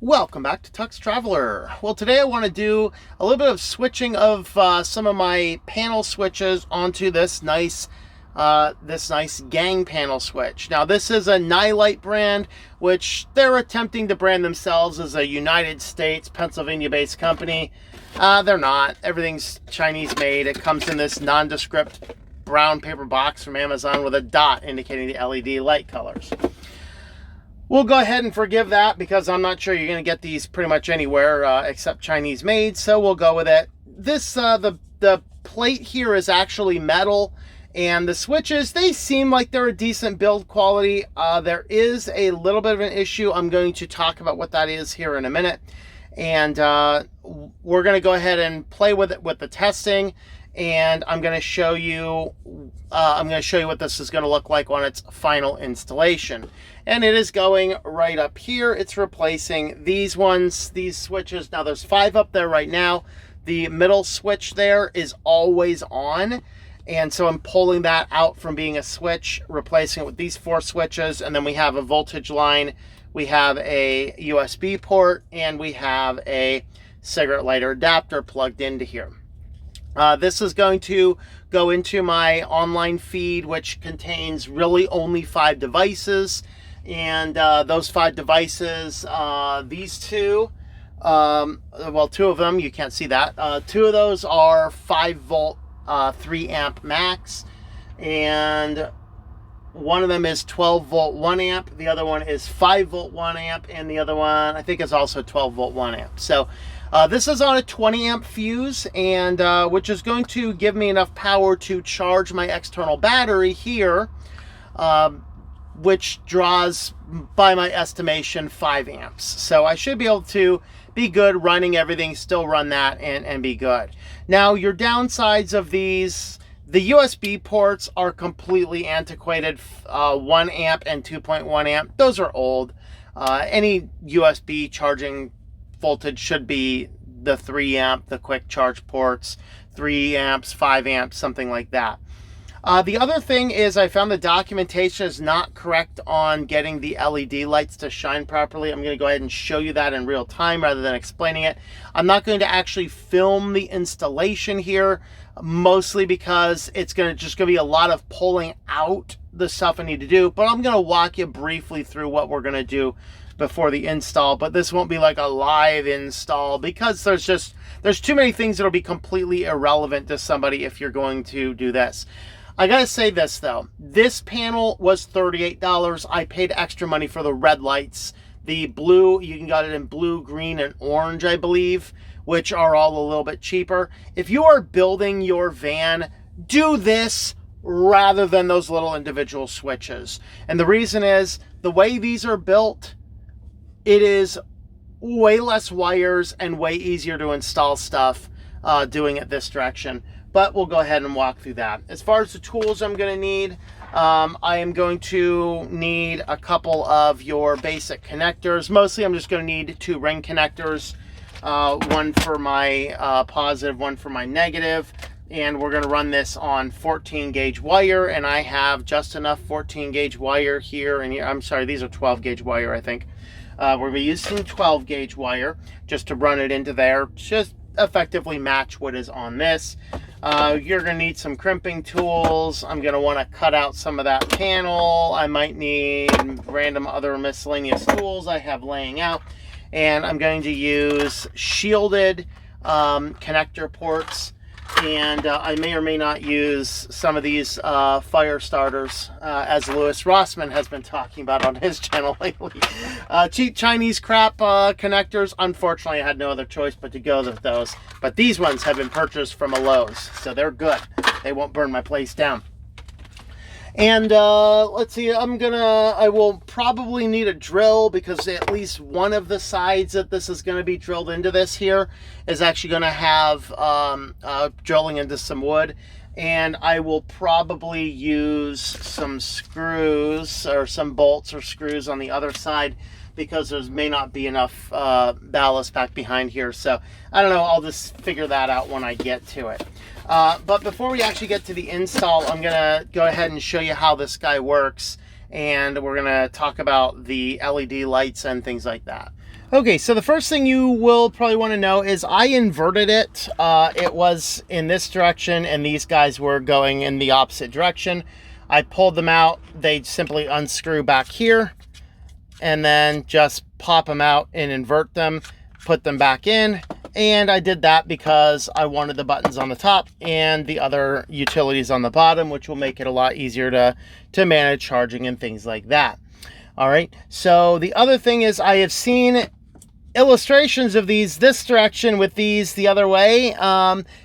Welcome back to Tux Traveler. Well, today I want to do a little bit of switching of some of my panel switches onto this nice gang panel switch. Now, this is a Nylite brand, which they're attempting to brand themselves as a United States, Pennsylvania-based company. They're not. Everything's Chinese made. It comes in this nondescript brown paper box from Amazon with a dot indicating the LED light colors. We'll go ahead and forgive that because I'm not sure you're going to get these pretty much anywhere except Chinese made, so we'll go with it. This, the plate here is actually metal, and the switches, they seem like they're a decent build quality. There is a little bit of an issue. I'm going to talk about what that is here in a minute, and we're going to go ahead and play with it with the testing, and I'm going to show you what this is going to look like on its final installation. And it is going right up here. It's replacing these ones, these switches. Now there's 5 up there right now. The middle switch there is always on. And so I'm pulling that out from being a switch, replacing it with these 4 switches. And then we have a voltage line, we have a USB port, and we have a cigarette lighter adapter plugged into here. This is going to go into my online feed, which contains really only 5 devices. And those 5 devices, these 2, well, 2 of them, you can't see that. 2 of those are 5 volt, 3 amp max. And one of them is 12 volt, 1 amp. The other one is 5 volt, 1 amp. And the other one, I think, is also 12 volt, 1 amp. So this is on a 20 amp fuse, and which is going to give me enough power to charge my external battery here, which draws, by my estimation, 5 amps. So I should be able to be good running everything, still run that, and be good. Now, your downsides of these, the USB ports are completely antiquated, 1 amp and 2.1 amp. Those are old. Any USB charging voltage should be the 3 amp, the quick charge ports, 3 amps, 5 amps, something like that. The other thing is I found the documentation is not correct on getting the LED lights to shine properly. I'm going to go ahead and show you that in real time rather than explaining it. I'm not going to actually film the installation here, mostly because it's just going to be a lot of pulling out the stuff I need to do, but I'm going to walk you briefly through what we're going to do before the install. But this won't be like a live install because there's too many things that'll be completely irrelevant to somebody if you're going to do this. I gotta say this though, this panel was $38. I paid extra money for the red lights. The blue, you can get it in blue, green, and orange, I believe, which are all a little bit cheaper. If you are building your van, do this rather than those little individual switches. And the reason is, the way these are built, it is way less wires and way easier to install stuff doing it this direction. But we'll go ahead and walk through that. As far as the tools I'm going to need, I am going to need a couple of your basic connectors. Mostly I'm just going to need 2 ring connectors, one for my positive, one for my negative. And we're going to run this on 14 gauge wire, and I have just enough 14 gauge wire here and here. I'm sorry, these are 12 gauge wire, I think. We're going to be using 12 gauge wire just to run it into there, just effectively match what is on this. You're going to need some crimping tools. I'm going to want to cut out some of that panel. I might need random other miscellaneous tools I have laying out. And I'm going to use shielded connector ports. And I may or may not use some of these fire starters, as Louis Rossman has been talking about on his channel lately. Cheap Chinese crap connectors. Unfortunately, I had no other choice but to go with those. But these ones have been purchased from a Lowe's, so they're good. They won't burn my place down. And let's see, I will probably need a drill because at least one of the sides that this is going to be drilled into this here is actually going to have drilling into some wood. And I will probably use some screws or some bolts or screws on the other side because there may not be enough ballast back behind here. So I don't know, I'll just figure that out when I get to it. But before we actually get to the install, I'm gonna go ahead and show you how this guy works, and we're gonna talk about the LED lights and things like that. Okay, so the first thing you will probably want to know is I inverted it. It was in this direction and these guys were going in the opposite direction. I pulled them out. They simply unscrew back here and then just pop them out and invert them, put them back in. And I did that because I wanted the buttons on the top and the other utilities on the bottom, which will make it a lot easier to manage charging and things like that. All right, so the other thing is I have seen illustrations of these this direction with these the other way.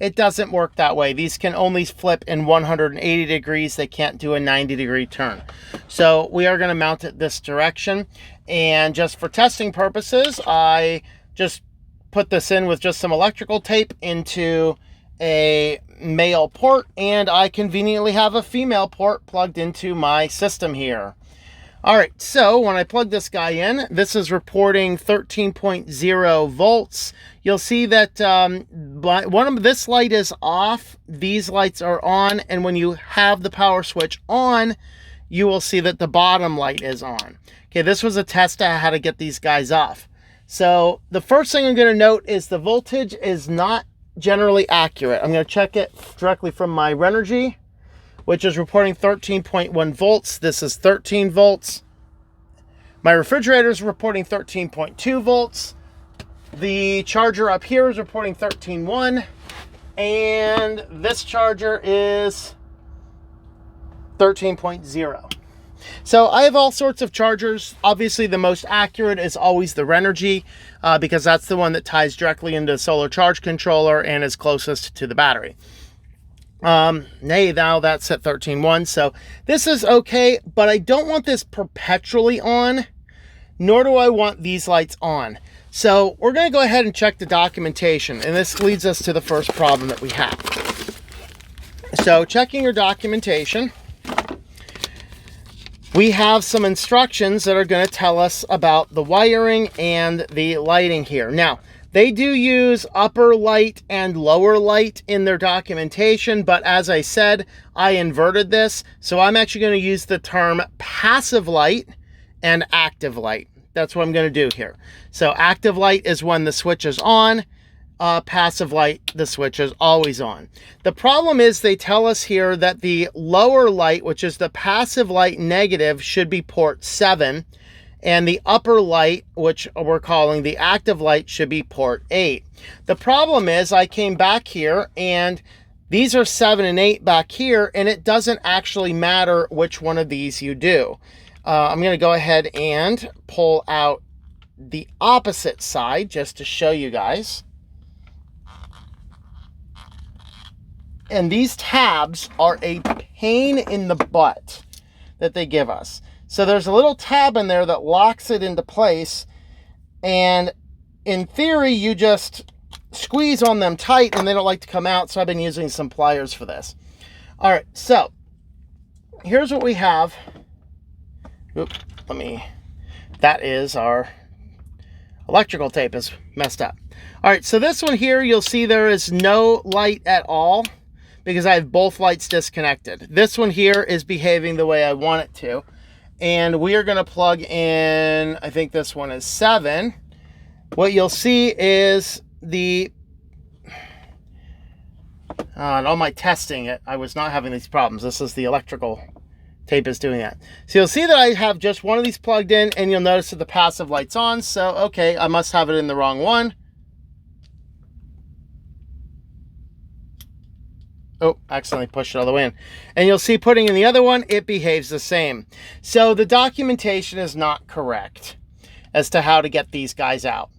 It doesn't work that way. These can only flip in 180 degrees. They can't do a 90-degree turn. So we are going to mount it this direction. And just for testing purposes, I just put this in with just some electrical tape into a male port, and I conveniently have a female port plugged into my system here. All right, so when I plug this guy in, this is reporting 13.0 volts. You'll see that this light is off, these lights are on, and when you have the power switch on, you will see that the bottom light is on. Okay, this was a test of how to get these guys off. So the first thing I'm going to note is the voltage is not generally accurate. I'm going to check it directly from my Renogy, which is reporting 13.1 volts. This is 13 volts. My refrigerator is reporting 13.2 volts. The charger up here is reporting 13.1. And this charger is 13.0. So I have all sorts of chargers. Obviously, the most accurate is always the Renogy because that's the one that ties directly into the solar charge controller and is closest to the battery. Now that's at 13.1, so this is okay, but I don't want this perpetually on, nor do I want these lights on. So we're going to go ahead and check the documentation, and this leads us to the first problem that we have. So checking your documentation, we have some instructions that are going to tell us about the wiring and the lighting here. Now, they do use upper light and lower light in their documentation, but as I said, I inverted this. So I'm actually going to use the term passive light and active light. That's what I'm going to do here. So active light is when the switch is on. Passive light, the switch is always on. The problem is they tell us here that the lower light, which is the passive light negative, should be port 7. And the upper light, which we're calling the active light, should be port 8. The problem is I came back here and these are 7 and 8 back here, and it doesn't actually matter which one of these you do. I'm going to go ahead and pull out the opposite side just to show you guys. And these tabs are a pain in the butt that they give us. So there's a little tab in there that locks it into place, and in theory you just squeeze on them tight and they don't like to come out, so I've been using some pliers for this. All right, so here's what we have. That is our electrical tape is messed up. All right, so this one here, you'll see there is no light at all because I have both lights disconnected. This one here is behaving the way I want it to. And we are going to plug in, I think this one is 7. What you'll see is the, on all my testing, I was not having these problems. This is the electrical tape is doing that. So you'll see that I have just one of these plugged in, and you'll notice that the passive light's on. So, okay, I must have it in the wrong one. Oh, accidentally pushed it all the way in. And you'll see putting in the other one, it behaves the same. So the documentation is not correct as to how to get these guys out.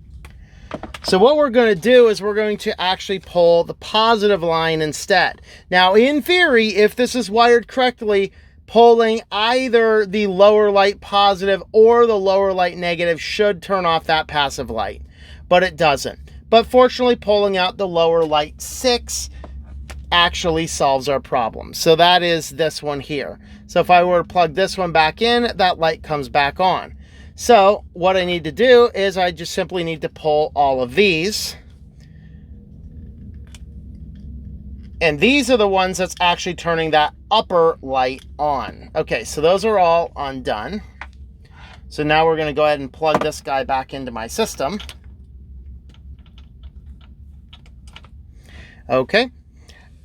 So what we're going to do is we're going to actually pull the positive line instead. Now, in theory, if this is wired correctly, pulling either the lower light positive or the lower light negative should turn off that passive light, but it doesn't. But fortunately, pulling out the lower light 6 actually solves our problem. So that is this one here. So if I were to plug this one back in, that light comes back on. So what I need to do is I just simply need to pull all of these. And these are the ones that's actually turning that upper light on. Okay, so those are all undone. So now we're going to go ahead and plug this guy back into my system. Okay.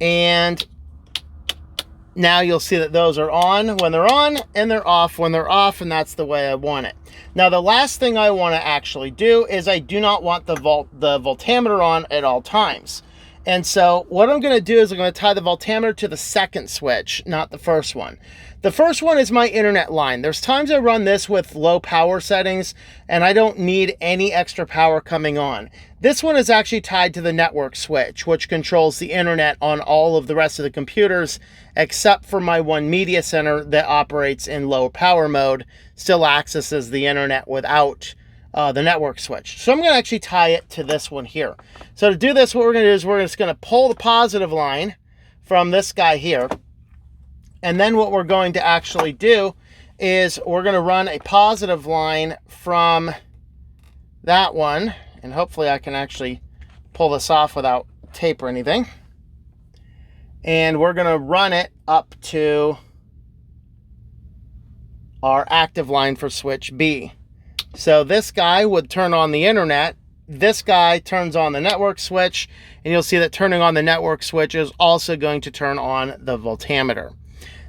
And now you'll see that those are on when they're on and they're off when they're off, and that's the way I want it. Now the last thing I want to actually do is I do not want the voltameter on at all times. And so what I'm going to do is I'm going to tie the voltameter to the second switch, not the first one. The first one is my internet line. There's times I run this with low power settings and I don't need any extra power coming on. This one is actually tied to the network switch, which controls the internet on all of the rest of the computers, except for my one media center that operates in low power mode, still accesses the internet without the network switch. So I'm going to actually tie it to this one here. So to do this, what we're going to do is we're just going to pull the positive line from this guy here. And then what we're going to actually do is we're going to run a positive line from that one. And hopefully I can actually pull this off without tape or anything. And we're going to run it up to our active line for switch B. So this guy would turn on the internet. This guy turns on the network switch, and you'll see that turning on the network switch is also going to turn on the voltameter.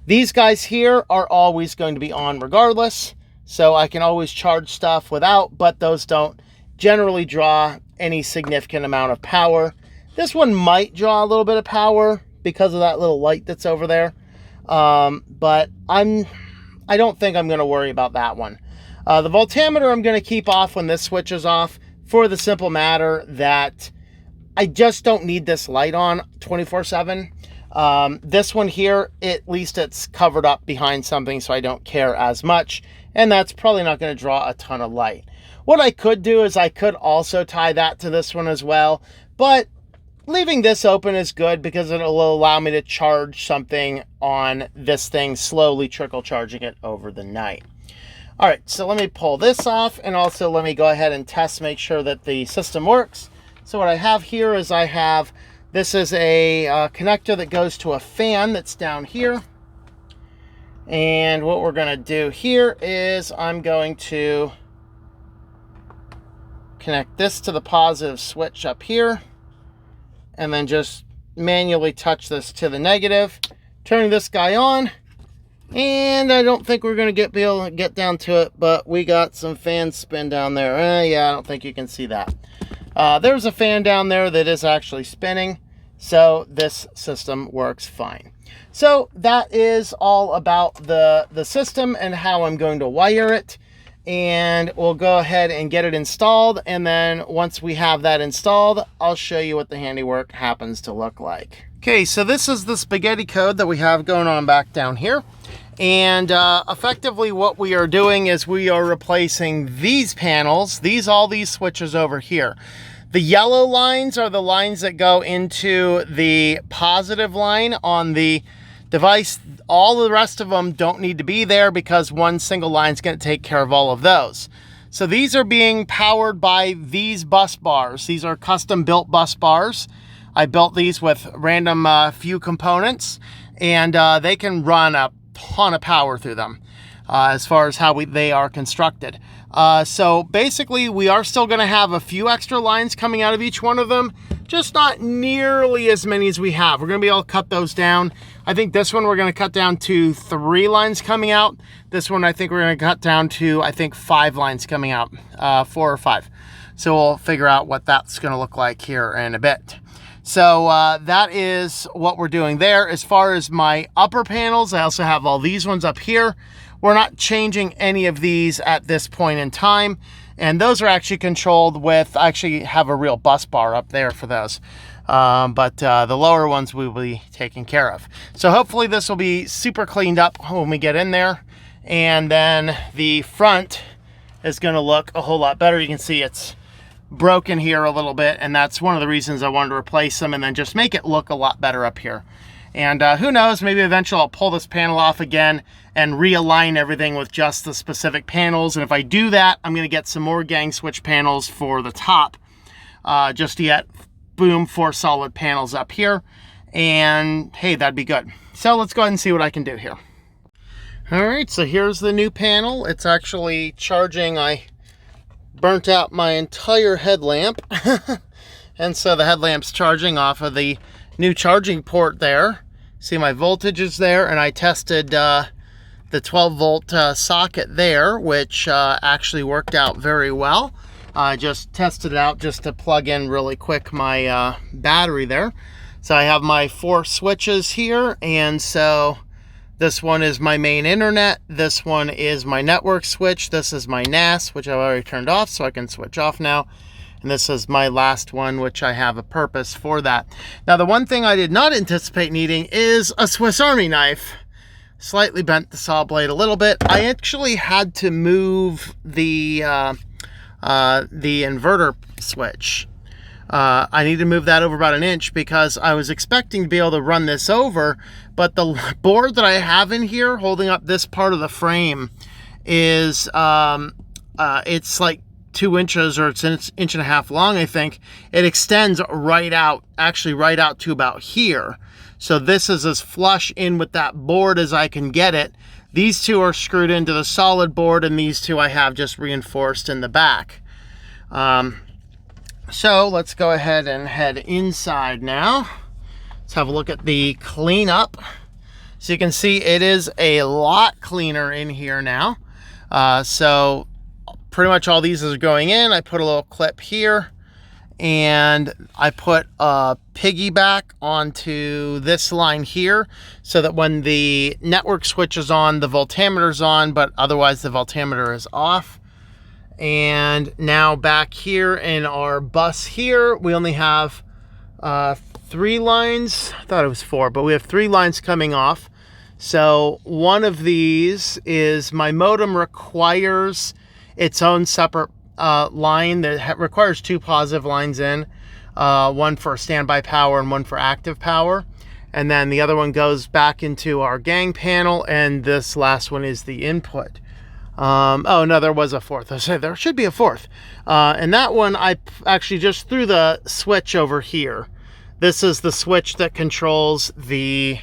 These guys here are always going to be on regardless, so I can always charge stuff without, but those don't generally draw any significant amount of power. This one might draw a little bit of power because of that little light that's over there, but I don't think I'm going to worry about that one. The voltameter I'm going to keep off when this switch is off for the simple matter that I just don't need this light on 24/7. This one here, at least it's covered up behind something, so I don't care as much, and that's probably not going to draw a ton of light. What I could do is I could also tie that to this one as well, but leaving this open is good because it'll allow me to charge something on this thing, slowly trickle charging it over the night. All right, so let me pull this off, and also let me go ahead and test, make sure that the system works. So what I have here is this is a connector that goes to a fan that's down here. And what we're gonna do here is I'm going to connect this to the positive switch up here, and then just manually touch this to the negative, turning this guy on. And I don't think we're going to be able to get down to it, but we got some fan spin down there. Yeah, I don't think you can see that. There's a fan down there that is actually spinning, so this system works fine. So that is all about the system and how I'm going to wire it. And we'll go ahead and get it installed, and then once we have that installed, I'll show you what the handiwork happens to look like. Okay, so this is the spaghetti code that we have going on back down here. And effectively what we are doing is we are replacing these panels, all these switches over here. The yellow lines are the lines that go into the positive line on the device. All the rest of them don't need to be there because one single line is going to take care of all of those. So these are being powered by these bus bars. These are custom built bus bars. I built these with random few components, and they can run a ton of power through them as far as how they are constructed. So basically we are still going to have a few extra lines coming out of each one of them, just not nearly as many as we have. We're going to be able to cut those down. I think this one we're going to cut down to 3 lines coming out. This one I think we're going to cut down to 5 lines coming out, 4 or 5. So we'll figure out what that's going to look like here in a bit. So that is what we're doing there. As far as my upper panels, I also have all these ones up here. We're not changing any of these at this point in time. And those are actually controlled with, I actually have a real bus bar up there for those. But the lower ones we will be taking care of. So hopefully this will be super cleaned up when we get in there. And then the front is going to look a whole lot better. You can see it's broken here a little bit, and that's one of the reasons I wanted to replace them and then just make it look a lot better up here. And who knows, maybe eventually I'll pull this panel off again and realign everything with just the specific panels. And if I do that, I'm going to get some more gang switch panels for the top, just to get, boom, 4 solid panels up here. And hey, that'd be good. So let's go ahead and see what I can do here. All right, so here's the new panel. It's actually charging. I burnt out my entire headlamp. And so the headlamp's charging off of the new charging port there. See, my voltage is there, and I tested the 12 volt socket there, which actually worked out very well. I just tested it out just to plug in really quick my battery there. So I have my 4 switches here, and so this one is my main internet, this one is my network switch, this is my NAS, which I've already turned off, so I can switch off now. And this is my last one, which I have a purpose for that. Now, the one thing I did not anticipate needing is a Swiss Army knife. Slightly bent the saw blade a little bit. I actually had to move the inverter switch. I need to move that over about 1 inch because I was expecting to be able to run this over, but the board that I have in here holding up this part of the frame is, it's like 2 inches, or it's an inch and a half long, I think. It extends right out, actually right out to about here. So this is as flush in with that board as I can get it. These two are screwed into the solid board, and these two I have just reinforced in the back. So let's go ahead and head inside now. Let's have a look at the cleanup. So you can see it is a lot cleaner in here now. So pretty much all these are going in. I put a little clip here, and I put a piggyback onto this line here so that when the network switch is on, the voltameter is on, but otherwise the voltameter is off. And now back here in our bus here, we only have 3 lines. I thought it was 4, but we have 3 lines coming off. So one of these is my modem requires its own separate line that requires 2 positive lines in, one for standby power and one for active power. And then the other one goes back into our gang panel, and this last one is the input. Oh no, there was a 4th. I said there should be a 4th. And that one I actually just threw the switch over here. This is the switch that controls the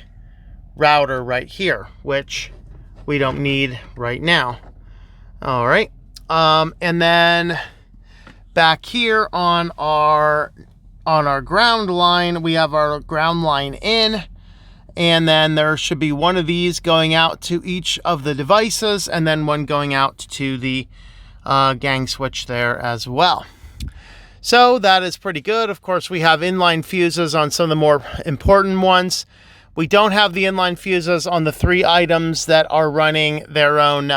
router right here, which we don't need right now. All right. And then back here on our ground line, we have our ground line in, and then there should be one of these going out to each of the devices, and then one going out to the gang switch there as well. So that is pretty good. Of course, we have inline fuses on some of the more important ones. We don't have the inline fuses on the 3 items that are running their own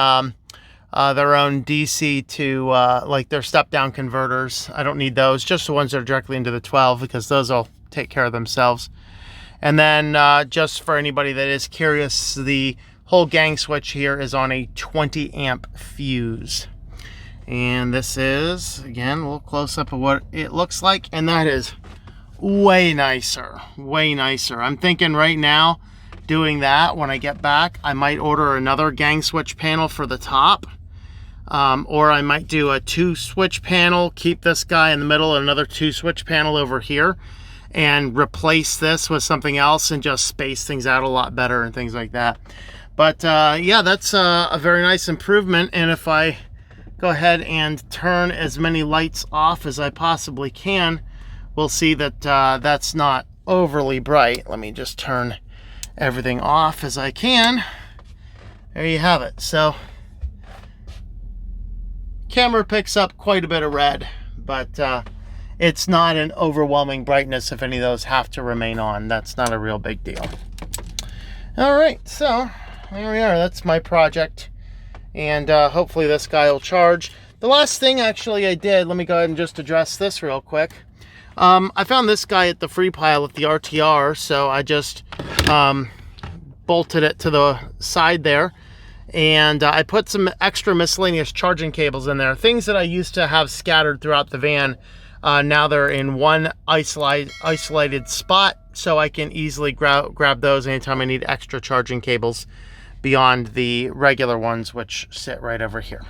DC to like their step down converters. I don't need those, just the ones that are directly into the 12, because those will take care of themselves. And then just for anybody that is curious, the whole gang switch here is on a 20 amp fuse. And this is, again, a little close up of what it looks like, and that is way nicer, way nicer. I'm thinking right now, doing that when I get back, I might order another gang switch panel for the top. Or I might do a 2 switch panel, keep this guy in the middle, and another 2 switch panel over here, and replace this with something else and just space things out a lot better and things like that. But yeah, that's a very nice improvement. And if I go ahead and turn as many lights off as I possibly can, we'll see that that's not overly bright. Let me just turn everything off as I can. There you have it. So camera picks up quite a bit of red, but it's not an overwhelming brightness if any of those have to remain on. That's not a real big deal. All right, so there we are. That's my project, and hopefully this guy will charge. The last thing actually I did, let me go ahead and just address this real quick. I found this guy at the free pile at the RTR, so I just bolted it to the side there. And I put some extra miscellaneous charging cables in there. Things that I used to have scattered throughout the van. Now they're in one isolated spot, so I can easily grab those anytime I need extra charging cables beyond the regular ones, which sit right over here.